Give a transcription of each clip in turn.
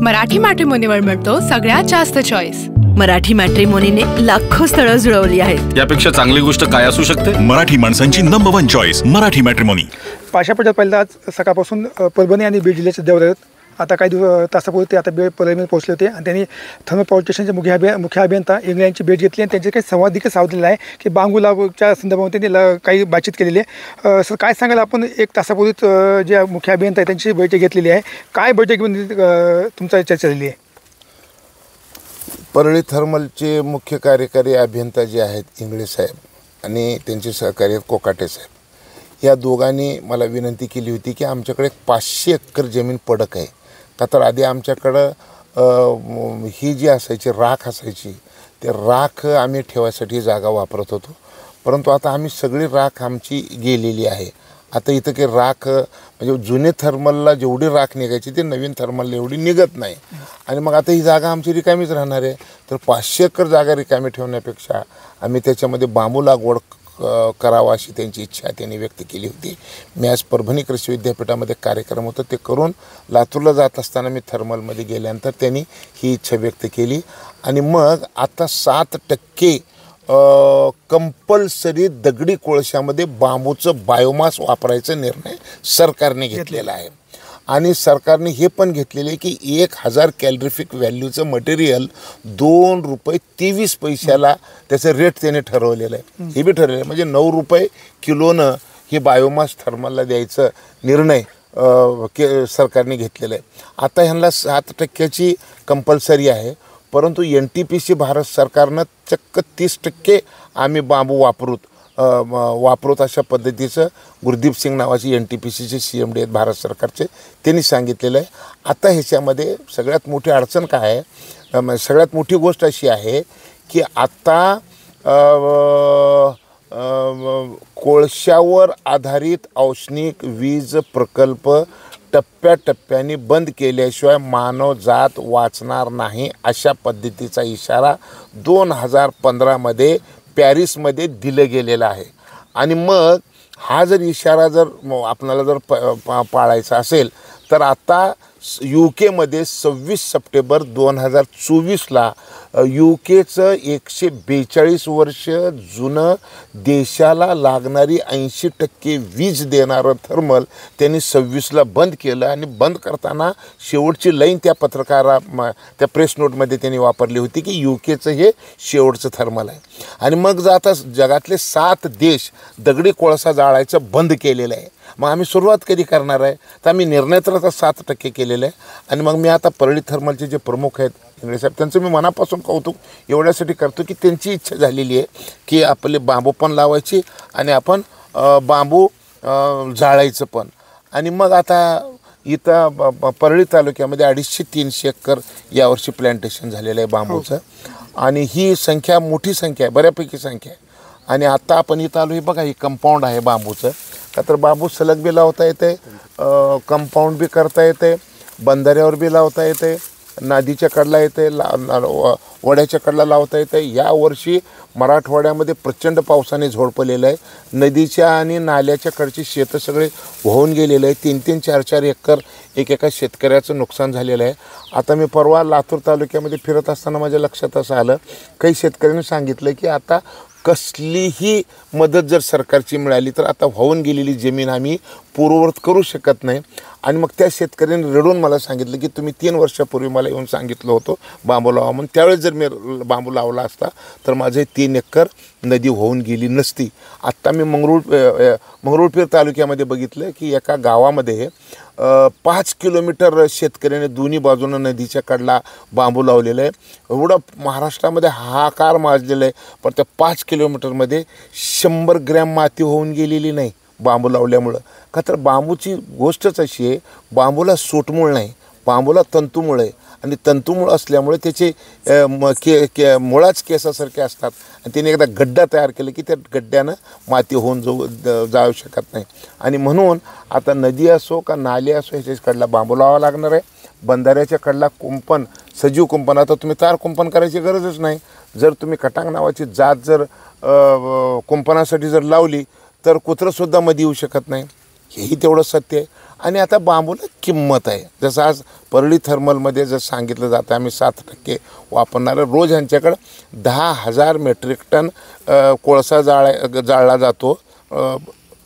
मराठी मॅट्रिमोनीवर मिळतो सगळ्यात जास्त चॉईस। मराठी मॅट्रिमोनीने लाखो स्थळं जुळवली आहेत। यापेक्षा चांगली गोष्ट काय असू शकते? मराठी माणसांची नंबर 1 चॉईस मराठी मॅट्रिमोनी। पाशापट्यात पहिल्यांदा आज सकाळपासून परभणी आणि बीड जिल्ह्याचे दौरे आहेत। आता काही तासापूर्वी ते आता परभणीत पोहोचले होते आणि त्यांनी थर्मल पॉवर स्टेशनचे मुख्य अभियंता इंग्लंडची भेट घेतली आणि त्यांचे काही संवाद देखील सावधलेला आहे की बांबू लागवडच्या संदर्भात त्यांनी काही बातचीत केलेली आहे। सर काय सांगाल आपण, एक तासापूर्वीच जे मुख्य अभियंता आहे त्यांची बैठक घेतलेली आहे, काय बैठकीमध्ये तुमचा चर्चा झाली आहे? परळी थर्मलचे मुख्य कार्यकारी अभियंता जे आहेत इंगळे साहेब आणि त्यांचे सहकारी कोकाटे साहेब, या दोघांनी मला विनंती केली होती की आमच्याकडे 500 एकर जमीन पडक आहे। का तर आधी आमच्याकडं ही जी असायची राख असायची, ते राख आम्ही ठेवायसाठी जागा वापरत होतो, परंतु आता आम्ही सगळी राख आमची गेलेली आहे। आता इथं की राख म्हणजे जुने थर्मलला जेवढी राख निघायची ती नवीन थर्मलला एवढी निघत नाही आणि मग आता ही जागा आमची रिकामीच राहणार आहे। तर 500 एकर जागा रिकामी ठेवण्यापेक्षा आम्ही त्याच्यामध्ये बांबू लागवड करावा अशी त्यांची इच्छा त्यांनी व्यक्त केली होती। मी आज परभणी कृषी विद्यापीठामध्ये कार्यक्रम होता ते करून लातूरला जात असताना मी थर्मलमध्ये गेल्यानंतर त्यांनी ही इच्छा व्यक्त केली आणि मग आता 7% कंपल्सरी दगडी कोळशामध्ये बांबूचं बायोमास वापरायचा निर्णय सरकारने घेतलेला आहे आणि सरकारने हे पण घेतलेले आहे की 1000 कॅलरिफिक व्हॅल्यूचं मटेरियल ₹2.23 त्याचं रेट त्याने ठरवलेलं आहे। हे बी ठरवलेलं आहे म्हणजे ₹9 किलोनं हे बायोमास थर्मलला द्यायचं निर्णय सरकारने घेतलेला आहे। आता ह्यांना 7% कंपल्सरी आहे, परंतु NTPC भारत सरकारनं चक्क 30% आम्ही बांबू वापरूत अशा पद्धतीचं गुरदीप सिंग नावाचे NTPCचे CMD आहेत भारत सरकारचे, त्यांनी सांगितलेलं आहे। आता ह्याच्यामध्ये सगळ्यात मोठी अडचण काय आहे, सगळ्यात मोठी गोष्ट अशी आहे की आता कोळशावर आधारित औष्णिक वीज प्रकल्प टप्प्याटप्प्याने बंद केल्याशिवाय मानवजात वाचणार नाही अशा पद्धतीचा इशारा 2015मध्ये पॅरिसमध्ये दिला गेलेला आहे। आणि मग हा जर इशारा जर आपल्याला जर पाळायचा असेल तर आता UK मध्ये 26 सप्टेंबर 2024ला UKचं 142 वर्ष जुनं देशाला लागणारी 80% वीज देणारं थर्मल त्यांनी 26ला बंद केलं आणि बंद करताना शेवटची लाईन त्या त्या प्रेस नोटमध्ये त्यांनी वापरली होती की UKचं हे शेवटचं थर्मल आहे। आणि मग आता जगातले 7 देश दगडी कोळसा जाळायचं बंद केलेलं आहे। मग आम्ही सुरुवात कधी करणार आहे, तर आम्ही निर्णय तर आता 7% केलेलं आहे। आणि मग मी आता परळी थर्मलचे जे प्रमुख आहेत इंगळे साहेब, त्यांचं मी मनापासून कौतुक एवढ्यासाठी करतो की त्यांची इच्छा झालेली आहे की आपले बांबू पण लावायची आणि आपण बांबू जाळायचं पण। आणि मग आता इथं परळी तालुक्यामध्ये 250-300 एकर यावर्षी प्लॅन्टेशन झालेलं आहे बांबूचं आणि ही संख्या मोठी संख्या आहे, बऱ्यापैकी संख्या आहे। आणि आता आपण इथं आलो, हे बघा ही कंपाऊंड आहे बांबूचं, का तर बांबू सलग बी लावता येते, कंपाऊंड बी करता येते, बंधाऱ्यावर बी लावता येते, नदीच्या कडला येते, वड्याच्या कडला लावता येते। यावर्षी मराठवाड्यामध्ये प्रचंड पावसाने झोडपलेलं आहे, नदीच्या आणि नाल्याच्या कडची शेतं सगळे वाहून गेलेले आहे, 3-3, 4-4 एकर एका शेतकऱ्याचं नुकसान झालेलं आहे। आता मी परवा लातूर तालुक्यामध्ये फिरत असताना माझ्या लक्षात असं आलं, काही शेतकऱ्यांनी सांगितलं की आता कसलीही मदत जर सरकारची मिळाली तर आता वाहून गेलेली जमीन आम्ही पूर्ववत करू शकत नाही। आणि मग त्या शेतकऱ्यांनी रडून मला सांगितलं की तुम्ही 3 वर्षापूर्वी मला येऊन सांगितलं होतं बांबू लावा म्हणून, त्यावेळेस जर मी बांबू लावला असता तर माझे 3 एकर नदी वाहून गेली नसती। आत्ता मी मंगरुळपीर तालुक्यामध्ये बघितलं की एका गावामध्ये 5 किलोमीटर शेतकऱ्याने दोन्ही बाजूनं नदीच्या कडला बांबू लावलेलं आहे। एवढं महाराष्ट्रामध्ये हाहाकार माजलेलं आहे, पण त्या 5 किलोमीटरमध्ये 100 ग्रॅम माती होऊन गेलेली नाही बांबू लावल्यामुळं। का तर बांबूची गोष्टच अशी आहे, बांबूला सूटमूळ नाही, बांबूला तंतुमूळ आहे आणि तंतुमूळ असल्यामुळे त्याचे मुळाच केसासारखे असतात आणि त्याने एकदा गड्डा तयार केला की त्या गड्ड्यानं माती होऊन जाऊ शकत नाही। आणि म्हणून आता नदी असो का नाली असो ह्याच्या कडला बांबू लावावा लागणार आहे। बंधाऱ्याच्या कडला कुंपण, सजीव कुंपण, आता तुम्ही तार कुंपण करायची गरजच नाही। जर तुम्ही कटांग नावाची जात जर कुंपणासाठी जर लावली तर कुत्रंसुद्धा मध्ये येऊ शकत नाही, हेही तेवढं सत्य आहे। आणि आता बांबूला किंमत आहे. जसं आज परळी थर्मलमध्ये जर सांगितलं जातं आम्ही 7% वापरणारं, रोज ह्यांच्याकडं 10,000 मेट्रिक टन कोळसा जाळला जातो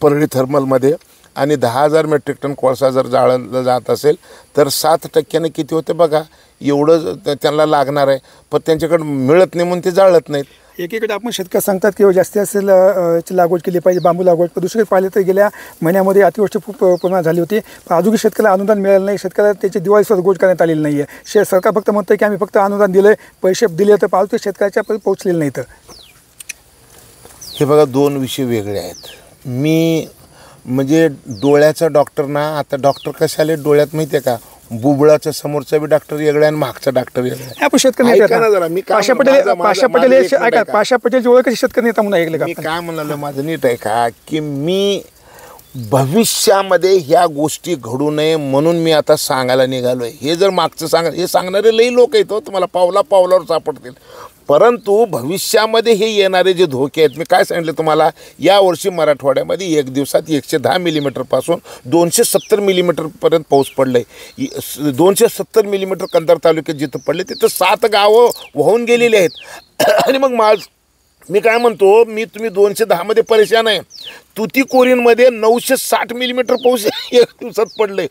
परळी थर्मलमध्ये. आणि 10,000 मेट्रिक टन कोळसा जर जाळला जात असेल तर 7% किती होते बघा. एवढं त्यांना लागणार आहे, पण त्यांच्याकडं मिळत नाही म्हणून ते जाळत नाहीत. एकीकडे आपण शेतकरी सांगतात की जास्तीत जास्त याची लागवड केली पाहिजे, बांबू लागवड. पण दुसरीकडे पाहिलं तर गेल्या महिन्यामध्ये अतिवृष्टी खूप प्रमाणात झाली होती, पण अजूनही शेतकऱ्याला अनुदान मिळालं नाही. शेतकऱ्याला त्याची दिवाळीसुद्धा गोष्ट करण्यात आलेली नाही आहे. सरकार फक्त म्हणतं की आम्ही फक्त अनुदान दिलं आहे, पैसे दिले, तर पावते शेतकऱ्याच्या पोहोचलेले नाही. तर हे बघा 2 विषय वेगळे आहेत. मी म्हणजे डोळ्याचा डॉक्टर ना, आता डॉक्टर कशाले डोळ्यात माहिती आहे का, बुबळाच्या समोरचा बी डॉक्टर वेगळा आणि मागचा डॉक्टर वेगळा. आपण शेतकरी पाशा पटेलची ओळख कशी शेतकरी नेता म्हणून ऐकलं का? मी काय म्हणालो माझं नीट आहे का, की मी भविष्यामध्ये ह्या गोष्टी घडू नये म्हणून मी आता सांगायला निघालोय. हे जर मागचं हे सांगणारे लई लोक आहेत, तुम्हाला पावलावर सापडतील. परंतु भविष्यामध्ये हे येणारे जे धोके आहेत, मी काय सांगितलं तुम्हाला, यावर्षी मराठवाड्यामध्ये 1 दिवसात 110 मिलीमीटरपासून 270 मिलीमीटरपर्यंत पाऊस पडला आहे. 270 मिलीमीटर कंधार तालुक्यात जिथं पडले तिथं 7 गावं वाहून गेलेली आहेत. आणि मग मी काय म्हणतो, तुम्ही 210मध्ये परेशान आहे. तुतीकोरीनमध्ये 960 मिलीमीटर पाऊस 1 दिवसात पडले,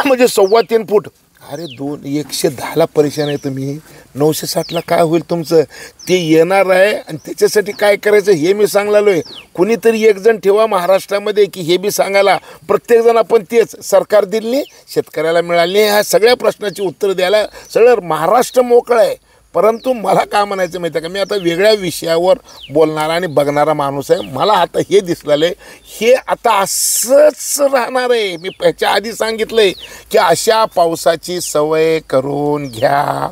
म्हणजे 3.25 फूट. अरे 110ला परेशान आहे तुम्ही, 960ला काय होईल तुमचं? ते येणार आहे. आणि त्याच्यासाठी काय करायचं हे मी सांगलेलो आहे. कुणीतरी एक जण ठेवा महाराष्ट्रामध्ये की हे बी सांगायला. प्रत्येकजण आपण तेच, सरकार दिली नाही, शेतकऱ्याला मिळाली नाही, ह्या सगळ्या प्रश्नाची उत्तर द्यायला सगळं महाराष्ट्र मोकळं आहे. परंतु मला काय म्हणायचं माहिती आहे का, मी आता वेगळ्या विषयावर बोलणारा आणि बघणारा माणूस आहे. मला आता हे दिसलेलं आहे, हे आता असंच राहणार आहे. मी ह्याच्या आधी सांगितलं आहे की अशा पावसाची सवय करून घ्या,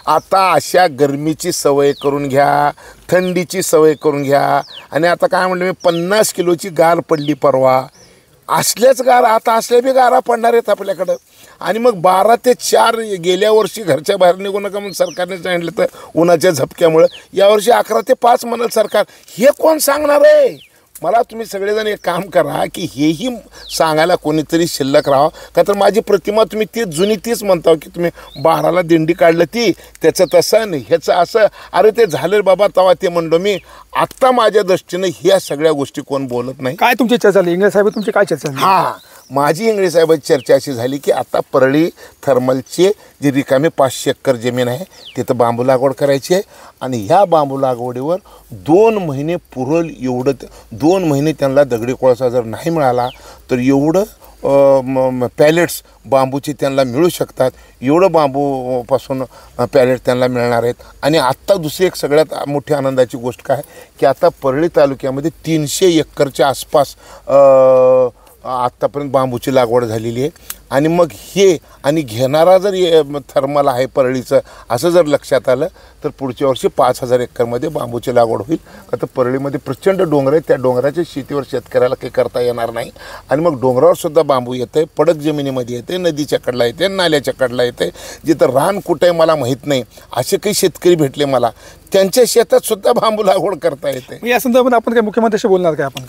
आता अशा गरमीची सवय करून घ्या, थंडीची सवय करून घ्या. आणि आता काय म्हणलं मी, 50 किलोची गार पडली परवा, असल्याच गारा आता असल्या बी गारा पडणार आहेत आपल्याकडं. आणि मग 12 ते 4 गेल्या वर्षी घरच्या बाहेर निघू नका म्हणून सरकारने सांगितलं तर उन्हाच्या झपक्यामुळं. यावर्षी 11 ते 5 म्हणाल सरकार. हे कोण सांगणार आहे मला? तुम्ही सगळेजण एक काम करा की हेही सांगायला कोणीतरी शिल्लक राहावं. का तर माझी प्रतिमा तुम्ही तीच जुनी तीच म्हणता की तुम्ही 12ला दिंडी काढलं ती त्याचं तसं नाही ह्याचं असं. अरे ते झालं बाबा, तेव्हा ते म्हणलो मी. आत्ता माझ्या दृष्टीनं ह्या सगळ्या गोष्टी कोण बोलत नाही. काय तुमची चर्चा झाली इंग्रज साहेब, तुमची काय चर्चा झाली? हां, माझी इंगळे साहेबांची चर्चा अशी झाली की आता परळी थर्मलची जी रिकामी 500 एकर जमीन आहे तिथं बांबू लागवड करायची आहे. आणि ह्या बांबू लागवडीवर 2 महिने पुरल एवढं, 2 महिने त्यांना दगडी कोळसा जर नाही मिळाला तर एवढं पॅलेट्स बांबूचे त्यांना मिळू शकतात. एवढं बांबूपासून पॅलेट त्यांना मिळणार आहेत. आणि आत्ता दुसरी एक सगळ्यात मोठी आनंदाची गोष्ट काय की आता परळी तालुक्यामध्ये 300 एकरच्या आसपास आत्तापर्यंत बांबूची लागवड झालेली आहे. आणि मग हे आणि घेणारा जर थर्मल आहे परळीचं असं जर लक्षात आलं तर पुढच्या वर्षी 5,000 एकरमध्ये बांबूची लागवड होईल. आता परळीमध्ये प्रचंड डोंगर आहे, त्या डोंगराच्या शेतीवर शेतकऱ्याला काही करता येणार नाही. आणि मग डोंगरावर सुद्धा बांबू येतं आहे, पडक जमिनीमध्ये येते, नदीच्या कडला येते, नाल्याच्या कडला येते. जिथं रान कुठं आहे मला माहीत नाही असे काही शेतकरी भेटले मला, त्यांच्या शेतात सुद्धा बांबू लागवड करता येते. या संदर्भात आपण काय मुख्यमंत्र्याशी बोलणार काय आपण?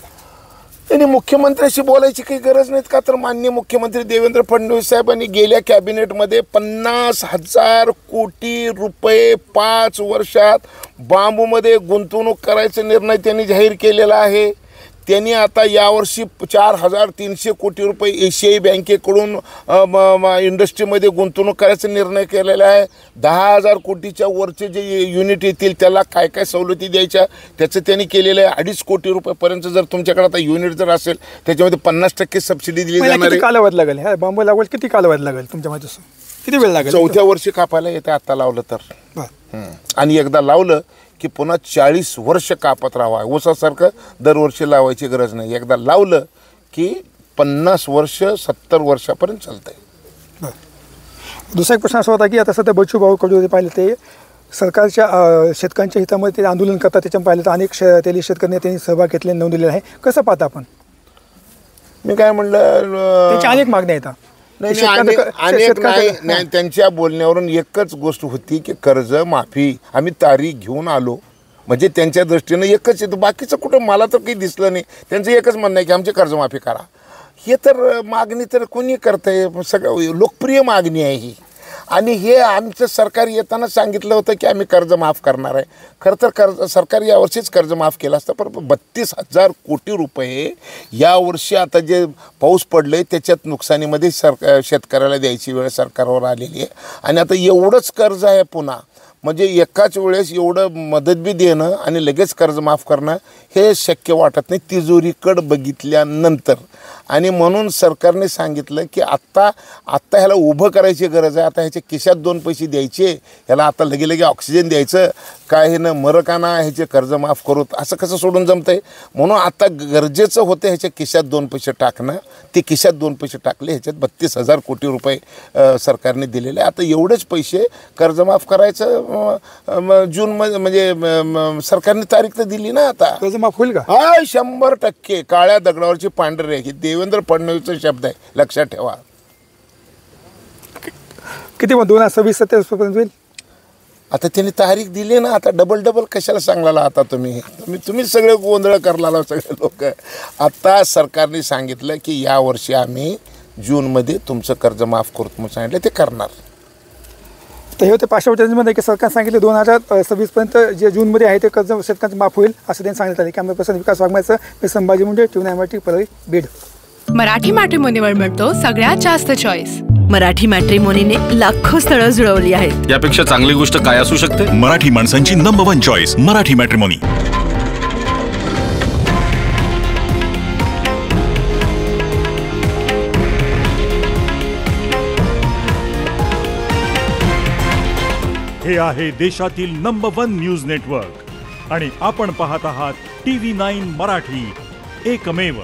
आणि मुख्यमंत्र्याशी बोलायची काही गरज नाहीत. का तर माननीय मुख्यमंत्री देवेंद्र फडणवीस साहेबांनी गेल्या कॅबिनेटमध्ये 50,000 कोटी रुपये 5 वर्षात बांबूमध्ये गुंतवणूक करायचा निर्णय त्यांनी जाहीर केलेला आहे. त्यांनी आता यावर्षी 4,300 कोटी रुपये एशियाई बँकेकडून इंडस्ट्रीमध्ये गुंतवणूक करायचा निर्णय केलेला आहे. 10,000 कोटीच्या वरचे जे युनिट येतील त्याला काय काय सवलती द्यायच्या त्याचं त्यांनी केलेलं आहे. 2.5 कोटी रुपयेपर्यंत जर तुमच्याकडे आता युनिट जर असेल त्याच्यामध्ये 50% सबसिडी दिली जाणार आहे. किती कालावधी लागेल ह्या बांबू लागवड, किती कालावधी लागेल तुमच्या माहिती? किती वेळ लागेल? 4थ्या वर्षी कापायला येते आता लावलं तर. आणि एकदा लावलं की पुन्हा 40 वर्ष कापत राहावा. ऊसासारखं दरवर्षी लावायची गरज नाही. एकदा लावलं की 50 वर्ष 70 वर्षापर्यंत चालतंय. दुसरा एक प्रश्न असा होता की आता सध्या बच्चूभाऊ कडू पाहिलं ते सरकारच्या शेतकऱ्यांच्या हितामध्ये ते आंदोलन करतात, त्याच्यामुळे पाहिलं तर अनेक त्यांनी शेतकरी नेत्यांनी सहभाग घेतले, नोंदवलेला आहे. कसं पाहता आपण? मी काय म्हणलं, त्याच्या अनेक मागण्या येतात. अनेक नाही, त्यांच्या बोलण्यावरून एकच गोष्ट होती की कर्ज माफी आम्ही तारीख घेऊन आलो. म्हणजे त्यांच्या दृष्टीनं एकच येतं, बाकीचं कुठं मला तर काही दिसलं नाही. त्यांचं एकच म्हणणं आहे की आमची कर्जमाफी करा. हे तर मागणी तर कोणी करतंय, सगळं लोकप्रिय मागणी आहे ही. आणि हे आमचं सरकार येताना सांगितलं होतं की आम्ही कर्ज माफ करणार आहे. खरं तर सरकार यावर्षीच कर्ज माफ केलं असतं, पण 32,000 कोटी रुपये यावर्षी आता जे पाऊस पडलं आहे त्याच्यात नुकसानीमध्ये शेतकऱ्याला द्यायची वेळ सरकारवर आलेली आहे. आणि आता एवढंच कर्ज आहे पुन्हा, म्हणजे एकाच वेळेस एवढं मदत बी देणं आणि लगेच कर्ज माफ करणं हे शक्य वाटत नाही तिजोरीकडं बघितल्यानंतर. आणि म्हणून सरकारने सांगितलं की आत्ता ह्याला उभं करायची गरज आहे. आता ह्याच्या खिशात 2 पैसे द्यायचे, ह्याला आता लगे ऑक्सिजन द्यायचं काय, हे न मरकाना ह्याचे कर्ज माफ करू, असं कसं सोडून जमतं आहे. म्हणून आता गरजेचं होतं ह्याच्या खिशात 2 पैसे टाकणं. ते खिशात 2 पैसे टाकले, ह्याच्यात 32,000 कोटी रुपये सरकारने दिलेले. आता एवढेच पैसे कर्ज माफ करायचं जूनमध्ये, म्हणजे सरकारने तारीख तर दिली ना. आता कर्ज माफ होईल का? हा 100% काळ्या दगडावरची पांढरी आहे. देवेंद्र फडणवीसचा शब्द आहे, लक्षात ठेवा. किती मग 2026-27 पर्यंत होईल? आता त्यांनी तारीख दिली ना. आता डबल कशाला सांगला आता तुम्ही सगळे गोंधळ करला सगळे लोक. आता सरकारने सांगितलं की यावर्षी आम्ही जूनमध्ये तुमचं कर्ज माफ करू म्हणून सांगितलं, ते करणार. तर हे होते पार्श्वभूमीमध्ये की सरकार सांगितले 2026 पर्यंत जे जूनमध्ये आहे ते कर्ज शेतकऱ्यांचं माफ होईल असं त्यांनी सांगितलं आहे. कॅमेरा विकास वाघमारेचं मी संभाजी मुंडे, TVN MRT, परळी, बीड. मराठी मॅट्रिमोनीवर मिळतो सगळ्यात जास्त चॉईस. मराठी मॅट्रिमोनीने लाखो स्थळं जुळवली आहेत. यापेक्षा चांगली गोष्ट काय असू शकते? मराठी माणसांची नंबर 1 चॉईस मराठी मॅट्रिमोनी. हे आहे देशातील नंबर 1 न्यूज नेटवर्क आणि आपण पाहत आहात TV9 मराठी, एकमेव.